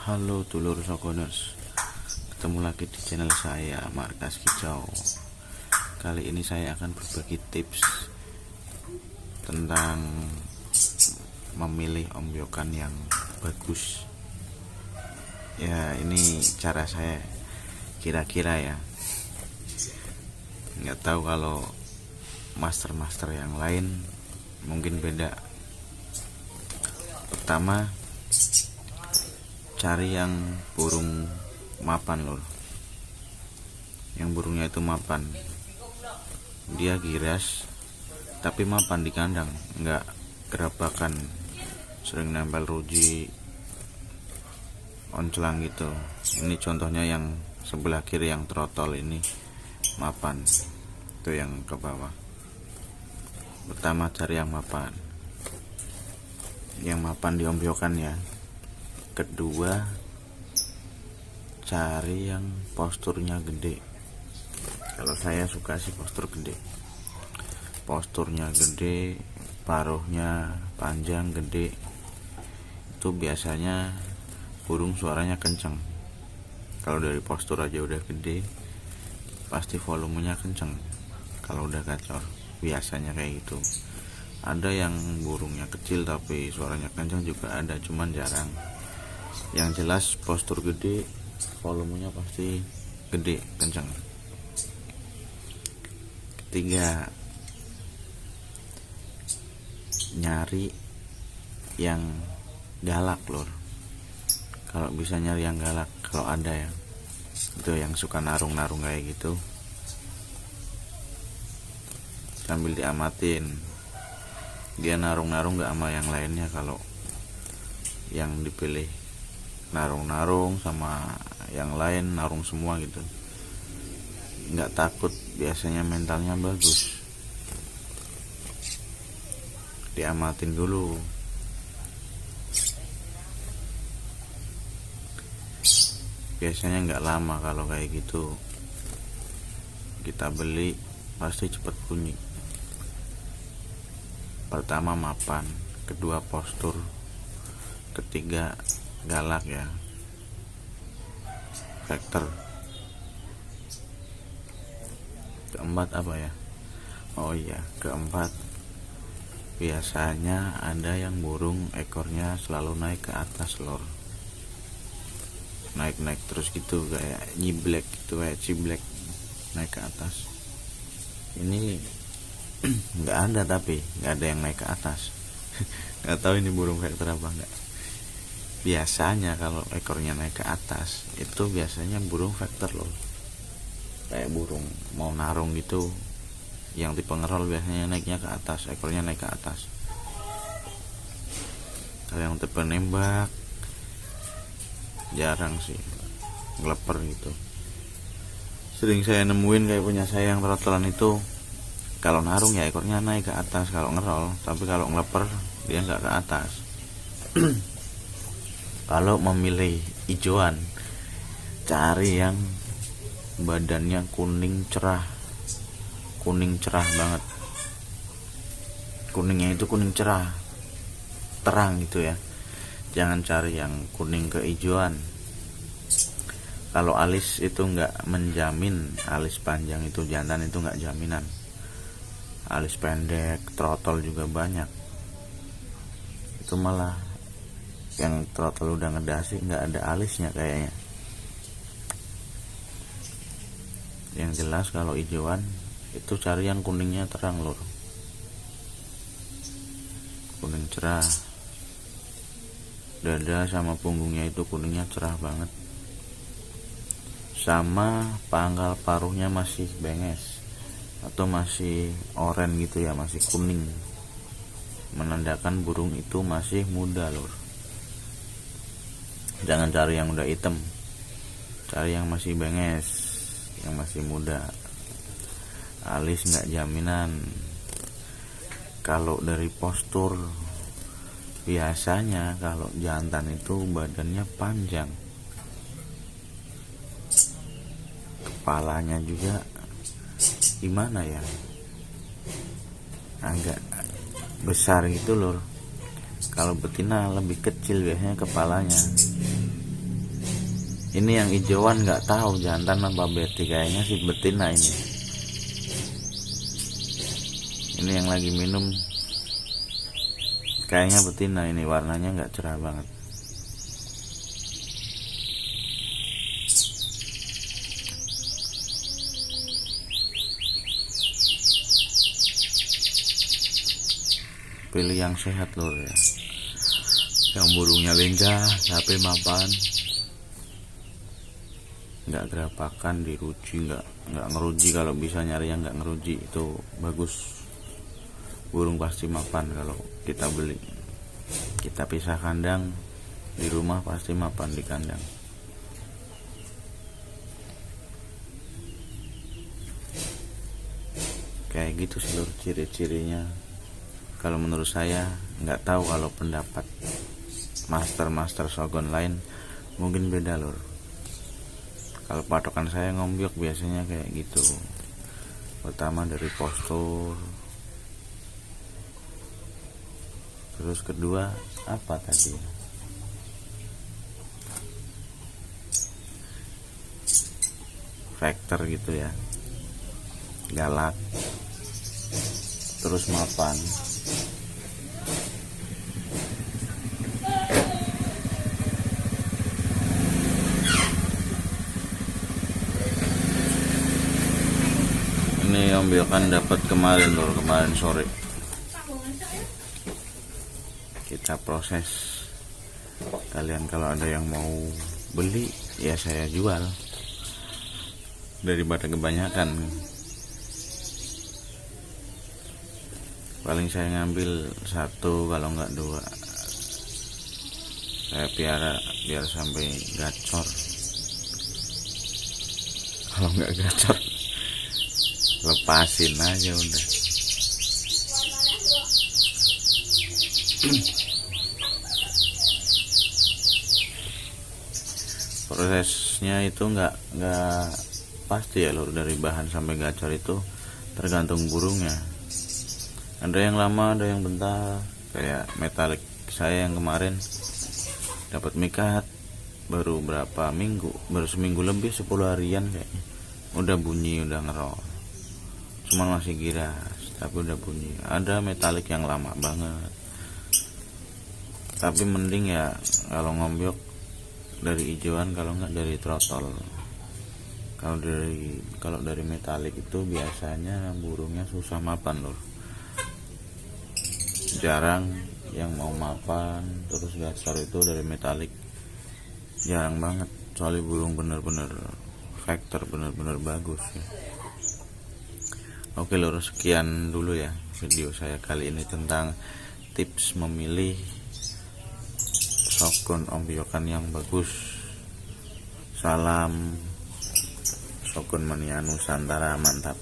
Halo dulur Sogoners, ketemu lagi di channel saya Markas Kicau. Kali ini saya akan berbagi tips tentang memilih ombyokan yang bagus. Ya, ini cara saya kira-kira ya. Nggak tahu kalau master-master yang lain mungkin beda. Pertama, cari yang burung mapan lor, yang burungnya itu mapan, dia giras tapi mapan di kandang, nggak gerabakan sering nempel ruji oncelang gitu. Ini contohnya yang sebelah kiri yang trotol ini mapan, itu yang ke bawah. Pertama cari yang mapan diombyokan ya. Kedua, cari yang posturnya gede. Kalau saya suka sih posturnya gede, paruhnya panjang gede. Itu biasanya burung suaranya kenceng. Kalau dari postur aja udah gede, pasti volumenya kenceng. Kalau udah gacor, biasanya kayak gitu. Ada yang burungnya kecil tapi suaranya kenceng juga ada, cuman jarang. Yang jelas postur gede, volumenya pasti gede, kencang. Ketiga, nyari yang galak lor. Kalau bisa nyari yang galak, kalau ada ya, itu yang suka narung-narung kayak gitu, sambil diamatin dia narung-narung gak sama yang lainnya. Kalau yang dipilih narung-narung sama yang lain narung semua gitu, nggak takut, biasanya mentalnya bagus. Diamatin dulu. Biasanya nggak lama kalau kayak gitu, kita beli pasti cepet bunyi. Pertama mapan, kedua postur, ketiga galak ya, vektor. Keempat apa ya? Oh iya, keempat, biasanya ada yang burung ekornya selalu naik ke atas lor, naik terus gitu, kayak nyiblek gitu, kayak ciblek naik ke atas. Ini nggak ada, tapi nggak ada yang naik ke atas. Nggak tahu ini burung vektor apa enggak. Biasanya kalau ekornya naik ke atas itu biasanya burung vektor loh, kayak burung mau narung gitu. Yang tipe ngerol biasanya naiknya ke atas, ekornya naik ke atas. Kalau yang tipe nembak jarang sih, ngeleper gitu. Sering saya nemuin kayak punya saya yang trotolan itu, kalau narung ya ekornya naik ke atas kalau ngerol, tapi kalau ngeleper dia nggak ke atas. Kalau memilih hijauan, cari yang badannya kuning cerah banget. Kuningnya itu kuning cerah, terang gitu ya. Jangan cari yang kuning kehijauan. Kalau alis itu nggak menjamin, alis panjang itu jantan itu nggak jaminan. Alis pendek, trotol juga banyak. Itu malah yang trotol udah ngedasi nggak ada alisnya kayaknya. Yang jelas kalau hijauan itu cari yang kuningnya terang lor, kuning cerah. Dada sama punggungnya itu kuningnya cerah banget, sama pangkal paruhnya masih benges atau masih oranye gitu ya, masih kuning, menandakan burung itu masih muda lor. Jangan cari yang udah hitam, cari yang masih benges, yang masih muda. Alis nggak jaminan. Kalau dari postur, biasanya kalau jantan itu badannya panjang, kepalanya juga gimana ya, agak besar gitu lor. Kalau betina lebih kecil biasanya kepalanya. Ini yang hijauan nggak tahu jantan apa beti, kayaknya sih betina ini. Ini yang lagi minum kayaknya betina, ini warnanya nggak cerah banget. Pilih yang sehat lur ya, yang burungnya lincah tapi mapan, nggak gerapakan, diruji, nggak ngeruji. Kalau bisa nyari yang nggak ngeruji itu bagus, burung pasti mapan. Kalau kita beli, kita pisah kandang, di rumah pasti mapan di kandang. Kayak gitu seluruh ciri-cirinya. Kalau menurut saya, nggak tahu kalau pendapat master Shogun lain mungkin beda lur. Kalau patokan saya ngombyok biasanya kayak gitu. Pertama dari postur, terus kedua apa tadi? Factor gitu ya, galak, terus mapan. Ini ambilkan dapat kemarin lur, kemarin sore. Kita proses. Kalian kalau ada yang mau beli ya saya jual, daripada kebanyakan. Paling saya ngambil satu kalau nggak dua, saya piara biar sampai gacor. Kalau nggak gacor lepasin aja udah. Prosesnya itu nggak pasti ya lur, dari bahan sampai gacor itu tergantung burungnya. Ada yang lama, ada yang bentar. Kayak metalik saya yang kemarin dapat mikat baru berapa minggu, baru seminggu lebih, 10 harian kayaknya udah bunyi, udah ngerol. Cuman masih giras tapi udah bunyi. Ada metalik yang lama banget, tapi mending ya kalau ngombyok dari hijauan, kalau nggak dari trotol. Kalau dari metalik itu biasanya burungnya susah mapan lur, jarang yang mau mapan. Terus gacor itu dari metalik jarang banget, soalnya burung bener-bener factor, bener-bener bagus ya. Oke lur, sekian dulu ya video saya kali ini tentang tips memilih Shogun ombyokan yang bagus. Salam Shogun Mania Nusantara, mantap.